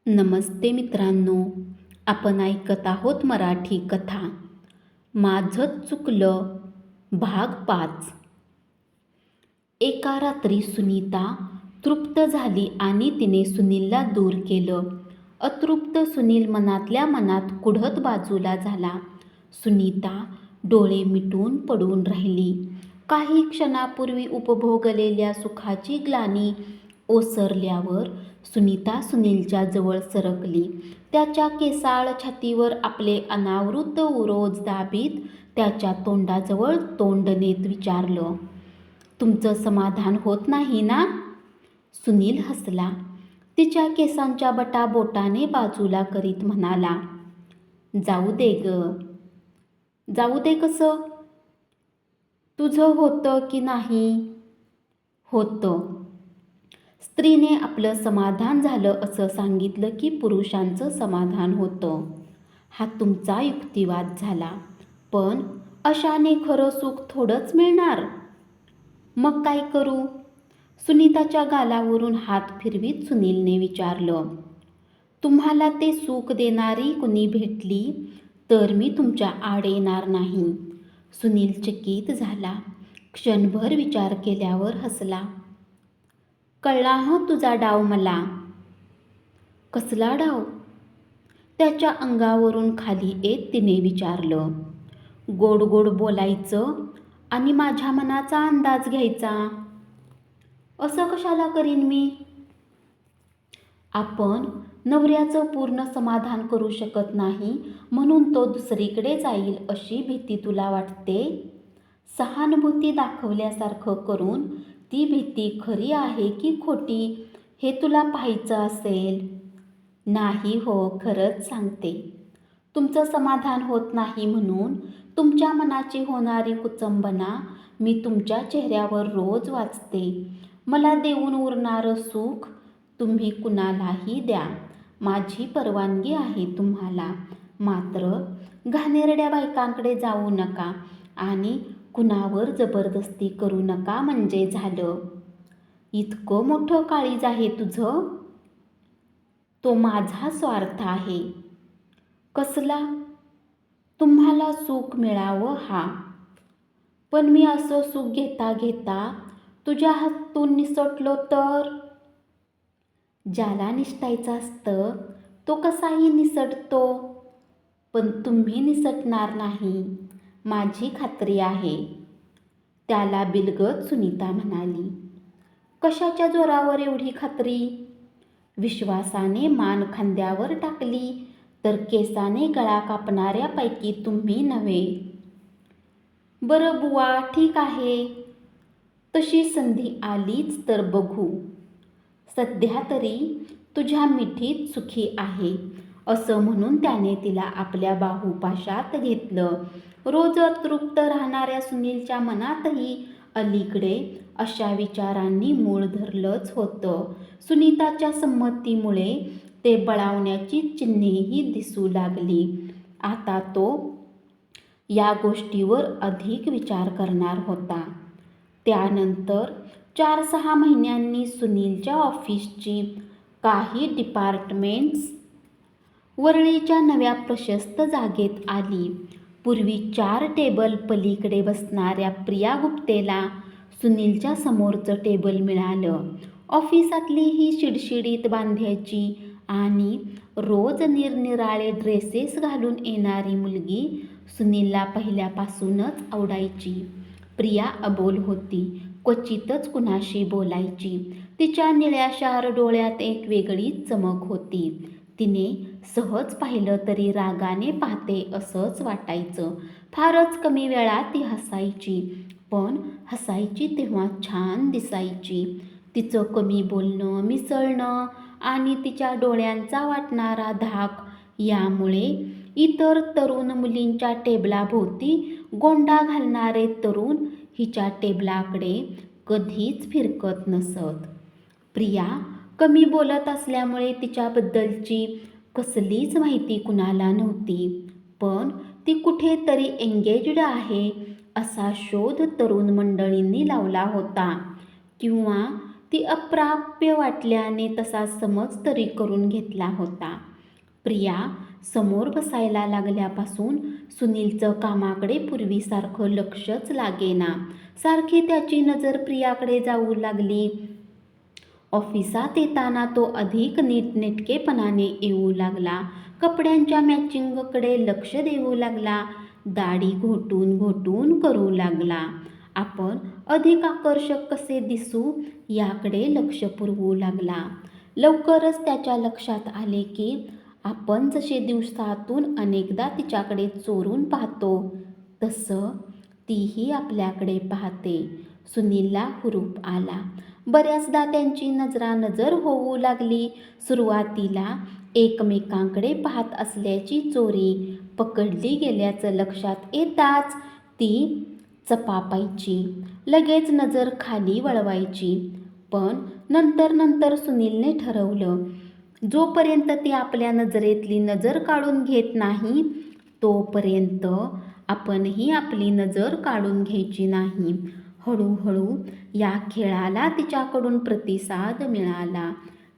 नमस्ते मित्रांनो, आपण ऐकत आहोत मराठी कथा. माझं चुकलं भाग 5. एका रात्री सुनीता तृप्त झाली आणि तिने सुनीलला दूर केलं. अतृप्त सुनील मनातल्या मनात कुढत बाजूला झाला. सुनीता डोळे मिटून पडून राहिली. काही क्षणापूर्वी उपभोगलेल्या सुखाची ग्लानी ओसरल्यावर सुनीता सुनीलच्या जवळ सरकली. त्याच्या केसाळ छातीवर आपले अनावृत उरोज दाबीत त्याच्या तोंडाजवळ तोंड नेत विचारलं, तुमचं समाधान होत नाही ना? सुनील हसला. तिच्या केसांच्या बटा बोटाने बाजूला करीत म्हणाला, जाऊ दे ग. जाऊ दे कसं? तुझं होतं की नाही? होतं. स्त्रीने आपलं समाधान झालं असं सांगितलं की पुरुषांचं समाधान होतं. हा तुमचा युक्तिवाद झाला. पण अशाने खरं सुख थोडंच मिळणार. मग काय करू? सुनीताच्या गालावरून हात फिरवीत सुनीलने विचारलं. तुम्हाला ते सुख देणारी कुणी भेटली तर मी तुमच्या आड येणार नाही. सुनील चकित झाला. क्षणभर विचार केल्यावर हसला. कळला हं तुझा डाव मला. कसला डाव? त्याच्या अंगावरून खाली येत तिने विचारलं. गोड गोड बोलायचं आणि माझ्या मनाचा अंदाज घ्यायचा. असं कशाला करीन मी? आपण नवऱ्याचं पूर्ण समाधान करू शकत नाही म्हणून तो दुसरीकडे जाईल अशी भीती तुला वाटते. सहानुभूती दाखवल्यासारखं करून ती भीती खरी आहे की खोटी हे तुला पाहायचं असेल. नाही हो, खरंच सांगते. तुमचं समाधान होत नाही म्हणून तुमच्या मनाची होणारी कुचंबना मी तुमच्या चेहऱ्यावर रोज वाचते. मला देऊन उरणारं सुख तुम्ही कुणालाही द्या. माझी परवानगी आहे तुम्हाला. मात्र घाणेरड्या बायकांकडे जाऊ नका आणि कुणावर जबरदस्ती करू नका म्हणजे झालं. इतकं मोठं काळीज आहे तुझं? तो माझा स्वार्थ आहे. कसला? तुम्हाला सुख मिळावं हा. पण मी असं सुख घेता घेता तुझ्या हातून निसटलो तर? ज्याला निसटायचं असतं तो कसाही निसटतो. पण तुम्ही निसटणार नाही, माझी खात्री आहे. त्याला बिलगत सुनीता म्हणाली. कशाच्या जोरावर एवढी खात्री? विश्वासाने मान खांद्यावर टाकली तर केसाने गळा कापणाऱ्यापैकी तुम्ही नव्हे. बरं बुवा, ठीक आहे. तशी संधी आलीच तर बघू. सध्या तरी तुझ्या मिठीत सुखी आहे असं म्हणून त्याने तिला आपल्या बाहुपाशात घेतलं. रोज तृप्त राहणाऱ्या सुनीलच्या मनातही अलीकडे अशा विचारांनी मूळ धरलंच होतं. सुनीताच्या संमतीमुळे ते बळावण्याची चिन्हेही दिसू लागली. आता तो या गोष्टीवर अधिक विचार करणार होता. त्यानंतर 4-6 महिन्यांनी सुनीलच्या ऑफिसची काही डिपार्टमेंट्स वरळीच्या नव्या प्रशस्त जागेत आली. पूर्वी 4 टेबल पलीकडे बसणाऱ्या प्रिया गुप्तेला सुनीलच्या समोरचं टेबल मिळालं. ऑफिसातली ही शिडशिडीत बांध्याची आणि रोज निरनिराळे ड्रेसेस घालून येणारी मुलगी सुनीलला पहिल्यापासूनच आवडायची. प्रिया अबोल होती. क्वचितच कुणाशी बोलायची. तिच्या निळ्याशार डोळ्यात एक वेगळीच चमक होती. तिने सहज पाहिलं तरी रागाने पाहते असंच वाटायचं. फारच कमी वेळा ती हसायची, पण हसायची तेव्हा छान दिसायची. तिचं कमी बोलणं, मिसळणं आणि तिच्या डोळ्यांचा वाटणारा धाक यामुळे इतर तरुण मुलींच्या टेबलाभोवती गोंडा घालणारे तरुण हिच्या टेबलाकडे कधीच फिरकत नसत. प्रिया कमी बोलत असल्यामुळे तिच्याबद्दलची कसलीच माहिती कुणाला नव्हती. पण ती कुठेतरी एंगेज्ड आहे असा शोध तरुण मंडळींनी लावला होता किंवा ती अप्राप्य वाटल्याने तसा समज तरी करून घेतला होता. प्रिया समोर बसायला लागल्यापासून सुनीलचं कामाकडे पूर्वीसारखं लक्षच लागेना. सारखी त्याची नजर प्रियाकडे जाऊ लागली. ऑफिसात येताना तो अधिक नीटनेटकेपणाने येऊ लागला. कपड्यांच्या मॅचिंगकडे लक्ष देऊ लागला. दाढी घोटून घोटून करू लागला. आपण अधिक आकर्षक कसे दिसू याकडे लक्ष पुरवू लागला. लवकरच त्याच्या लक्षात आले की आपण जसे दिवसातून अनेकदा तिच्याकडे चोरून पाहतो तसं तीही आपल्याकडे पाहते. सुनीलला हुरूप आला. बऱ्याचदा त्यांची नजरानजर होऊ लागली. सुरुवातीला एकमेकांकडे पाहत असल्याची चोरी पकडली गेल्याचं लक्षात येताच ती चपापायची. लगेच नजर खाली वळवायची. पण नंतर सुनीलने ठरवलं, जोपर्यंत ती आपल्या नजरेतली नजर काढून घेत नाही तोपर्यंत आपणही आपली नजर काढून घ्यायची नाही. हळूहळू या खेळाला तिच्याकडून प्रतिसाद मिळाला.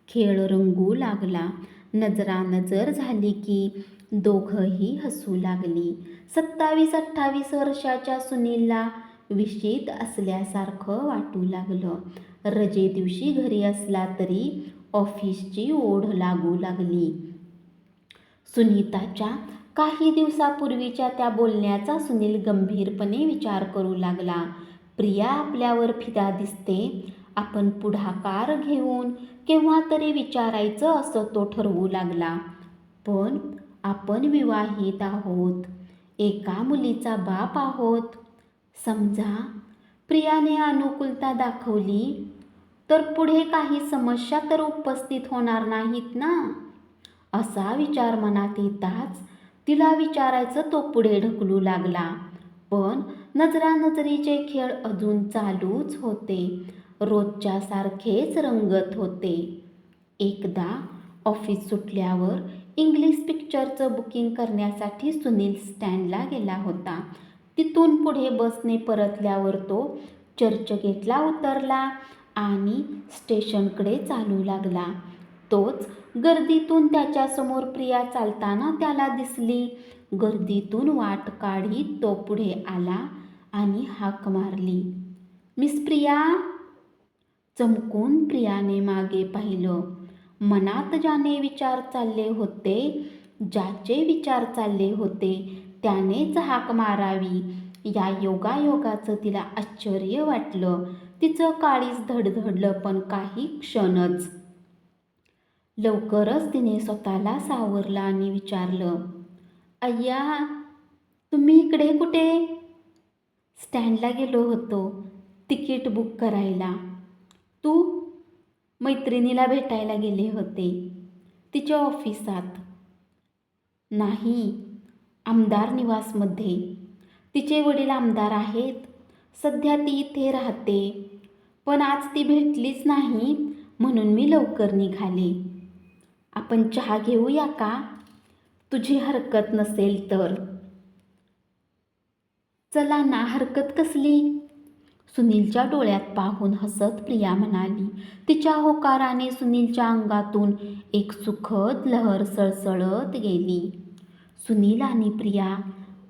खेळ रंगू लागला. नजरानजर झाली की दोघंही हसू लागली. 27-28 वर्षाच्या सुनीलला विशीत असल्यासारखं वाटू लागलं. रजेदिवशी घरी असला तरी ऑफिसची ओढ लागू लागली. सुनीताच्या काही दिवसापूर्वीच्या त्या बोलण्याचा सुनील गंभीरपणे विचार करू लागला. प्रिया आपल्यावर फिदा दिसते. आपण पुढाकार घेऊन केव्हा तरी विचारायचं असं तो ठरवू लागला. पण आपण विवाहित आहोत. एका मुलीचा बाप आहोत. समजा प्रियाने अनुकूलता दाखवली तर पुढे काही समस्या तर उपस्थित होणार नाहीत ना? असा विचार मनात येताच तिला विचारायचं तो पुढे ढकलू लागला. पण नजरानजरीचे खेळ अजून चालूच होते. रोजच्या सारखेच रंगत होते. एकदा ऑफिस सुटल्यावर इंग्लिश पिक्चरचं बुकिंग करण्यासाठी सुनील स्टँडला गेला होता. तिथून पुढे बसने परतल्यावर तो चर्चगेटला उतरला आणि स्टेशनकडे चालू लागला. तोच गर्दीतून त्याच्यासमोर प्रिया चालताना त्याला दिसली. गर्दीतून वाट काढीत तो पुढे आला आणि हाक मारली, "मिस प्रिया." चमकून प्रियाने मागे पाहिलं. मनात ज्याचे विचार चालले होते त्यानेच हाक मारावी या योगायोगाचं तिला आश्चर्य वाटलं. तिचं काळीज धडधडलं. पण काही क्षणच. लवकरच तिने स्वतःला सावरलं आणि विचारलं, "अय्या, तुम्ही इकडे कुठे?" "स्टँडला गेलो होतो तिकीट बुक करायला." "तू?" "मैत्रिणीला भेटायला गेले होते." "तिच्या ऑफिसात?" "नाही, आमदार निवासमध्ये. तिचे वडील आमदार आहेत. सध्या ती इथे राहते. पण आज ती भेटलीच नाही म्हणून मी लवकर निघाले." "आपण चहा घेऊया का? तुझी हरकत नसेल तर." "चला ना, हरकत कसली?" सुनीलच्या डोळ्यात पाहून हसत प्रिया म्हणाली. तिच्या होकाराने सुनीलच्या अंगातून एक सुखद लहर सळसळत गेली. सुनील आणि प्रिया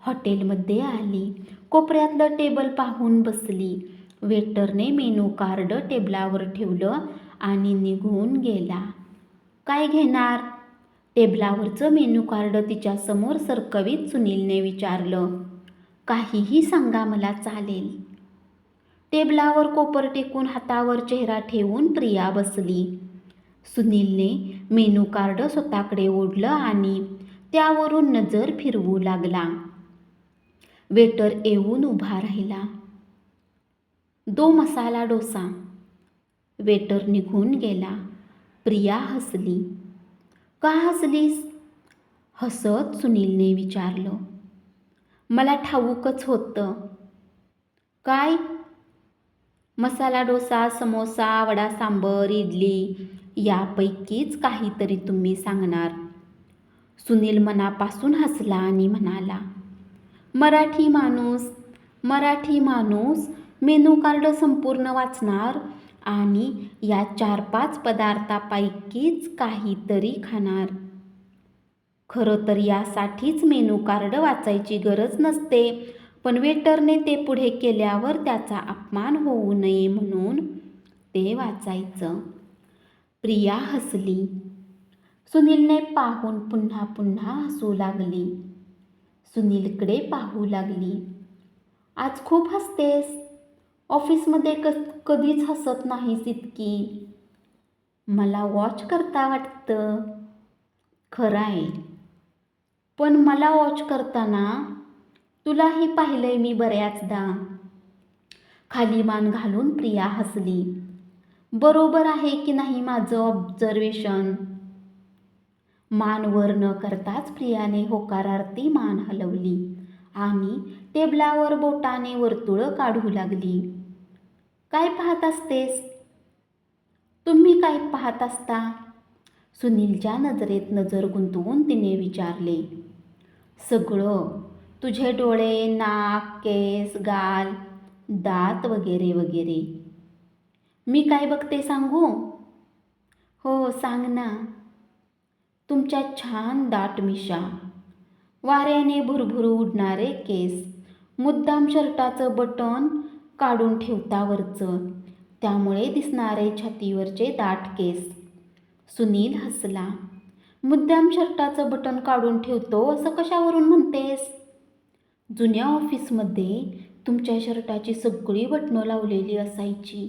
हॉटेलमध्ये आली. कोपऱ्यातलं टेबल पाहून बसली. वेटरने मेनू कार्ड टेबलावर ठेवलं आणि निघून गेला. "काय घेणार?" टेबलावरचं मेनू कार्ड तिच्यासमोर सरकवीत सुनीलने विचारलं. "काहीही सांगा, मला चालेल." टेबलावर कोपर टेकून हातावर चेहरा ठेवून प्रिया बसली. सुनीलने मेनू कार्ड स्वतःकडे ओढलं आणि त्यावरून नजर फिरवू लागला. वेटर येऊन उभा राहिला. "दो मसाला डोसा." वेटर निघून गेला. प्रिया हसली. "का हसलीस?" हसत सुनीलने विचारलं. "मला ठाऊकच होतं." "काय?" "मसाला डोसा, समोसा, वडा सांबर, इडली यापैकीच काहीतरी तुम्ही सांगणार." सुनील मनापासून हसला आणि म्हणाला, मराठी माणूस मेनू कार्ड संपूर्ण वाचणार आणि या 4-5 पदार्थापैकीच काहीतरी खाणार. खरं तर यासाठीच मेनू कार्ड वाचायची गरज नसते, पण वेटरने ते पुढे केल्यावर त्याचा अपमान होऊ नये म्हणून ते वाचायचं. प्रिया हसली. सुनीलने पाहून पुन्हा पुन्हा हसू लागली. सुनीलकडे पाहू लागली. आज खूप हसतेस. ऑफिसमध्ये कधीच हसत नाहीस इतकी. मला वॉच करता वाटतं. खरं आहे, पण मला वॉच करताना तुलाही पाहिलंय मी बऱ्याचदा. खाली मान घालून प्रिया हसली. बरोबर आहे की नाही माझं ऑब्झर्वेशन? मान वर न करताच प्रियाने होकारार्थी मान हलवली आणि टेबलावर बोटाने वर्तुळं काढू लागली. काय पाहत असतेस? तुम्ही काय पाहत असता? सुनीलच्या नजरेत नजर गुंतवून तिने विचारले. सगळं. तुझे डोळे, नाक, केस, गाल, दात वगैरे वगैरे. मी काय बघते सांगू? हो सांग ना. तुमच्या छान दाट मिशा, वाऱ्याने भुरभुरू उडणारे केस, मुद्दाम शर्टाचं बटन काढून ठेवता वरचं, त्यामुळे दिसणारे छातीवरचे दाट केस. सुनील हसला. मुद्दाम शर्टाचं बटन काढून ठेवतो असं कशावरून म्हणतेस? जुन्या ऑफिसमध्ये तुमच्या शर्टाची सगळी बटणं लावलेली असायची.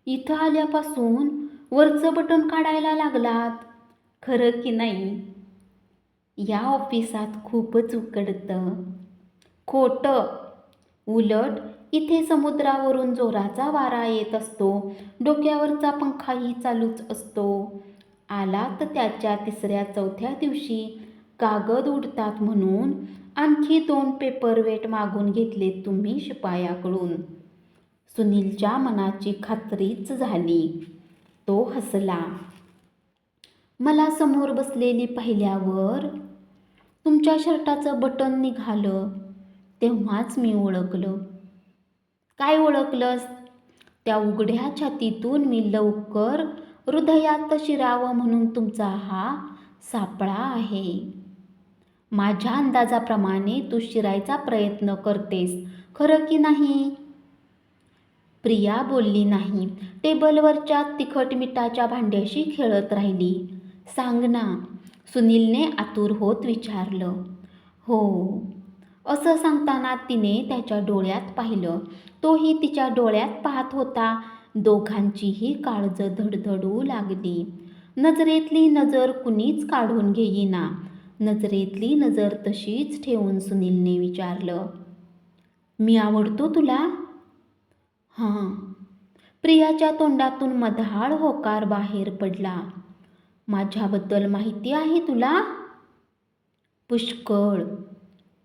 इथं आल्यापासून वरचं बटन काढायला लागलात. खरं की नाही? या ऑफिसात खूपच उकडतं. खोटं. उलट इथे समुद्रावरून जोराचा वारा येत असतो, डोक्यावरचा पंखाही चालूच असतो. आला तर त्याच्या 3ऱ्या-4थ्या दिवशी कागद उडतात म्हणून आणखी 2 पेपरवेट मागून घेतलेत तुम्ही शिपायाकडून. सुनीलच्या मनाची खात्रीच झाली. तो हसला. मला समोर बसलेली पाहिल्यावर तुमच्या शर्टाचं बटन निघालं तेव्हाच मी ओळखलं. काय ओळखलंस? त्या उघड्या छातीतून मी लवकर हृदयात शिरावं म्हणून तुमचा हा सापळा आहे. माझ्या अंदाजाप्रमाणे तू शिरायचा प्रयत्न करतेस, खरं की नाही? प्रिया बोलली नाही. टेबलवरच्या तिखट मिठाच्या भांड्याशी खेळत राहिली. सांग ना, सुनीलने आतुर होत विचारलं. हो, असं सांगताना तिने त्याच्या डोळ्यात पाहिलं. तोही तिच्या डोळ्यात पाहत होता. दोघांचीही काळजं धडधडू लागली. नजरेतली नजर कुणीच काढून घेईना. नजरेतली नजर तशीच ठेवून सुनीलने विचारलं. मी आवडतो तुला? हां. प्रियाच्या तोंडातून मधाळ होकार बाहेर पडला. माझ्याबद्दल माहिती आहे तुला? पुष्कळ.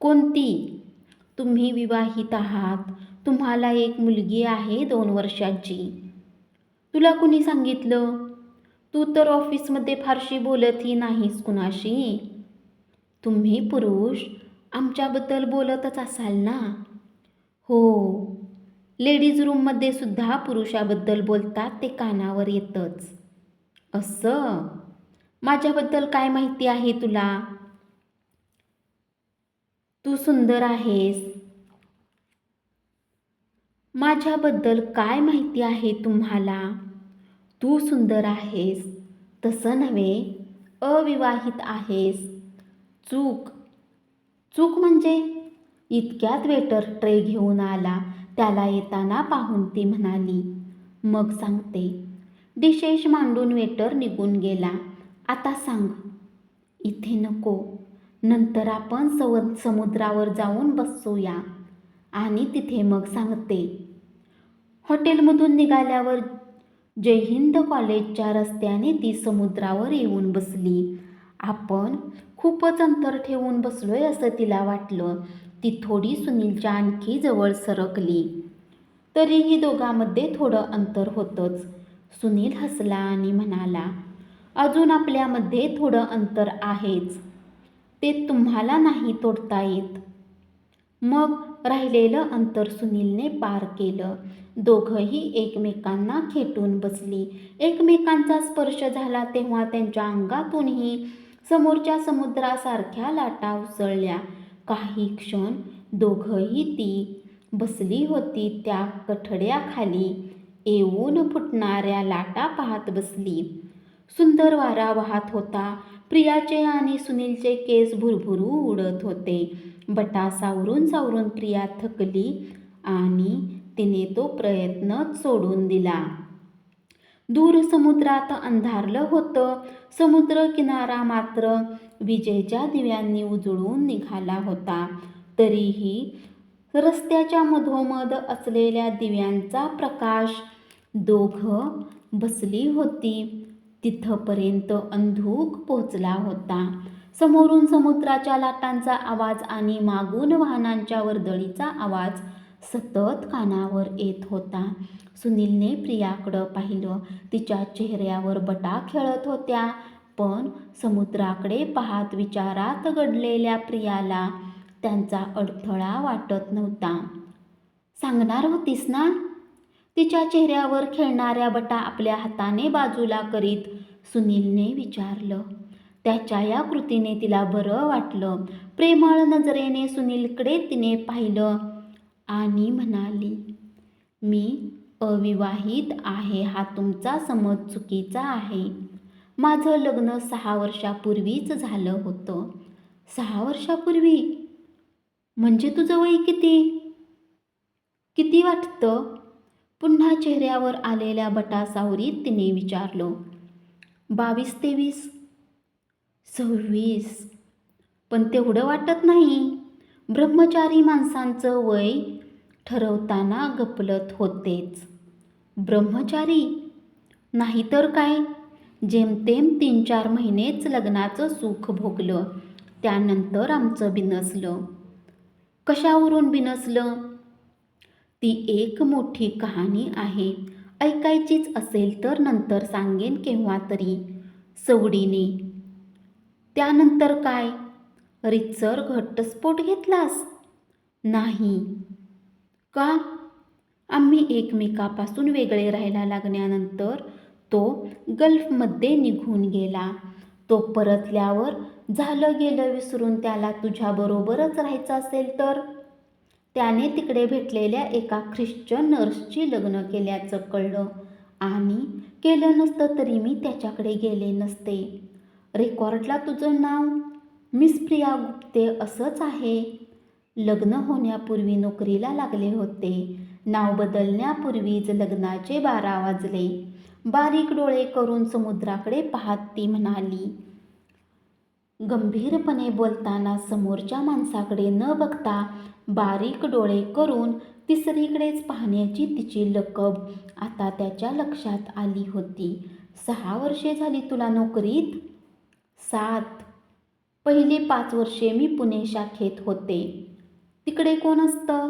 कोणती? तुम्ही विवाहित आहात. तुम्हाला एक मुलगी आहे 2 वर्षाची. तुला कुणी सांगितलं? तू तर ऑफिसमध्ये फारशी बोलतही नाहीस कुणाशी. तुम्ही पुरुष आमच्याबद्दल बोलतच असाल ना? हो, लेडीज रूममध्ये सुद्धा पुरुषाबद्दल बोलतात ते कानावर येतच. असं? माझ्याबद्दल काय माहिती आहे तुला? तू सुंदर आहेस. माझ्याबद्दल काय माहिती आहे तुम्हाला? तू सुंदर आहेस. तसं नव्हे, अविवाहित आहेस. चूक. चूक म्हणजे? इतक्यात वेटर ट्रे घेऊन आला. त्याला येताना पाहून ती म्हणाली, मग सांगते. डिशेस मांडून वेटर निघून गेला. आता सांग. इथे नको. नंतर आपण समुद्रावर जाऊन बसूया आणि तिथे मग सांगते. हॉटेलमधून निघाल्यावर जयहिंद कॉलेजच्या रस्त्याने ती समुद्रावर येऊन बसली. आपण खूपच अंतर ठेवून बसलोय असं तिला वाटलं. ती थोडी सुनीलच्या आणखी जवळ सरकली. तरीही दोघांमध्ये थोडं अंतर होतंच. सुनील हसला आणि म्हणाला, अजून आपल्यामध्ये थोडं अंतर आहेच. ते तुम्हाला नाही तोडता येत. मग राहिलेलं अंतर सुनीलने पार केलं. दोघंही एकमेकांना खेटून बसली. एकमेकांचा स्पर्श झाला तेव्हा त्यांच्या अंगातूनही समोरच्या समुद्रासारख्या लाटा उसळल्या. काही क्षण दोघंही ती बसली होती त्या कठड्याखाली येऊन फुटणाऱ्या लाटा पाहत बसली. सुंदर वारा वाहत होता. प्रियाचे आणि सुनीलचे केस भुरभुरू उडत होते. बटा सावरून सावरून प्रिया थकली आणि तिने तो प्रयत्नच सोडून दिला. दूर समुद्रात अंधारलं होतं. समुद्र किनारा मात्र विजेच्या दिव्यांनी उजळून निघाला होता. तरीही रस्त्याच्या मधोमध असलेल्या दिव्यांचा प्रकाश दोघं बसली होती तिथपर्यंत अंधूक पोचला होता. समोरून समुद्राच्या लाटांचा आवाज आणि मागून वाहनांच्या वर्दळीचा आवाज सतत कानावर येत होता. सुनीलने प्रियाकडं पाहिलं. तिच्या चेहऱ्यावर बटा खेळत होत्या. पण समुद्राकडे पाहत विचारात गडलेल्या प्रियाला त्यांचा अडथळा वाटत नव्हता. सांगणार होतीस ना? तिच्या चेहऱ्यावर खेळणाऱ्या बटा आपल्या हाताने बाजूला करीत सुनीलने विचारलं. त्याच्या या कृतीने तिला बरं वाटलं. प्रेमळ नजरेने सुनीलकडे तिने पाहिलं आणि म्हणाली, मी अविवाहित आहे हा तुमचा समज चुकीचा आहे. माझं लग्न 6 वर्षापूर्वीच झालं होतं. 6 वर्षापूर्वी? म्हणजे तुझं वय किती वाटतं? पुन्हा चेहऱ्यावर आलेल्या बटासावरीत तिने विचारलं. 22-23, 26. पण तेवढं वाटत नाही. ब्रह्मचारी माणसांचं वय ठरवताना गफलत होतेच. ब्रह्मचारी? नाहीतर काय. जेमतेम 3-4 महिनेच लग्नाचं सुख भोगलं. त्यानंतर आमचं बिनसलं. कशावरून बिनसलं? ती एक मोठी कहाणी आहे. ऐकायचीच असेल तर नंतर सांगेन केव्हा तरी. सवडीने. त्यानंतर काय? रीतसर घटस्फोट घेतलास? नाही. का? आम्ही एकमेकापासून वेगळे राहायला लागल्यानंतर तो गल्फमध्ये निघून गेला. तो परतल्यावर झालं गेलं विसरून त्याला तुझ्याबरोबरच राहायचं असेल तर? त्याने तिकडे भेटलेल्या एका ख्रिश्चन नर्सची लग्न केल्याचं कळलं आणि केलं नसतं तरी मी त्याच्याकडे गेले नसते. रेकॉर्डला तुझं नाव मिस प्रिया गुप्ते असंच आहे. लग्न होण्यापूर्वी नोकरीला लागले होते. नाव बदलण्यापूर्वीच लग्नाचे 12 वाजले. बारीक डोळे करून समुद्राकडे पाहत ती म्हणाली. गंभीरपणे बोलताना समोरच्या माणसाकडे न बघता बारीक डोळे करून तिसरीकडेच पाहण्याची तिची लकब आता त्याच्या लक्षात आली होती. 6 वर्षे झाली तुला नोकरीत? 7. पहिली 5 वर्षे मी पुणे शाखेत होते. तिकडे कोण असतं?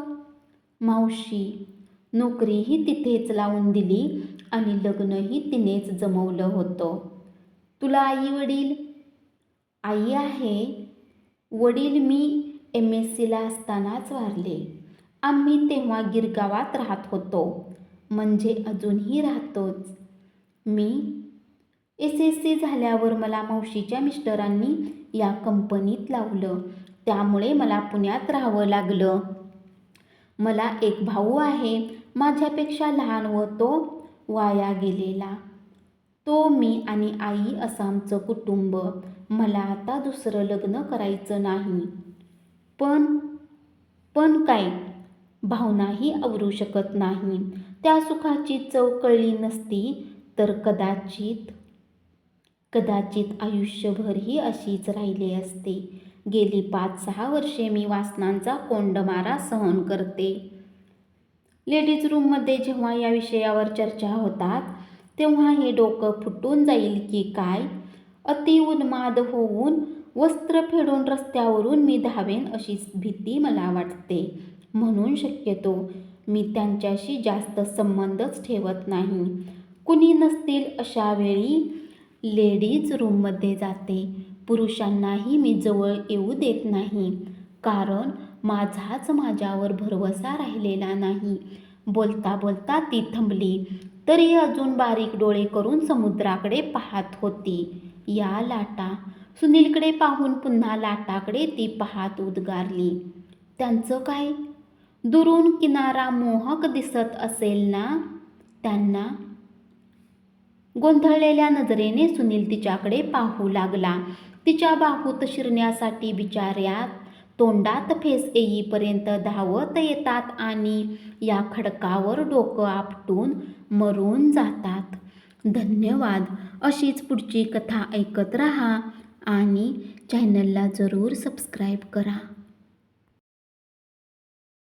मावशी. नोकरीही तिथेच लावून दिली आणि लग्नही तिनेच जमवलं होतं. तुला आई वडील? आई आहे. वडील मी MScला असतानाच वारले. आम्ही तेव्हा गिरगावात राहत होतो. म्हणजे अजूनही राहतोच. मी SSC झाल्यावर मला मावशीच्या मिस्टरांनी या कंपनीत लावलं. त्यामुळे मला पुण्यात राहावं लागलं. मला एक भाऊ आहे. माझ्यापेक्षा लहान व तो वाया गेलेला. तो, मी आणि आई असं आमचं कुटुंब. मला आता दुसरं लग्न करायचं नाही. पण काय? भावनाही आवरू शकत नाही. त्या सुखाची चव कळली नसती तर कदाचित आयुष्यभरही अशीच राहिले असते. गेली 5-6 वर्षे मी वासनांचा कोंडमारा सहन करते. लेडीज रूममध्ये जेव्हा या विषयावर चर्चा होतात तेव्हा हे डोकं फुटून जाईल की काय? अति उन्माद होऊन वस्त्र फेडून रस्त्यावरून मी धावेन अशी भीती मला वाटते. म्हणून शक्यतो मी त्यांच्याशी जास्त संबंधच ठेवत नाही. कुणी नसतील अशा वेळी लेडीज रूममध्ये जाते. पुरुषांनाही मी जवळ येऊ देत नाही. कारण माझाच माझ्यावर भरवसा राहिलेला नाही. बोलता बोलता ती थांबली, तरी अजून बारीक डोळे करून समुद्राकडे पाहत होती. या लाटा. सुनीलकडे पाहून पुन्हा लाटाकडे ती पाहत उद्गारली, त्यांचं काय? दुरून किनारा मोहक दिसत असेल ना त्यांना? गोंधळलेल्या नजरेने सुनील तिच्याकडे पाहू लागला. तिच्या बाहूत शिरण्यासाठी बिचाऱ्या तोंडात फेस येईपर्यंत धावत येतात आणि या खडकावर डोकं आपटून मरून जातात. धन्यवाद. अशीच पुढची कथा ऐकत राहा आणि चॅनलला जरूर सबस्क्राईब करा.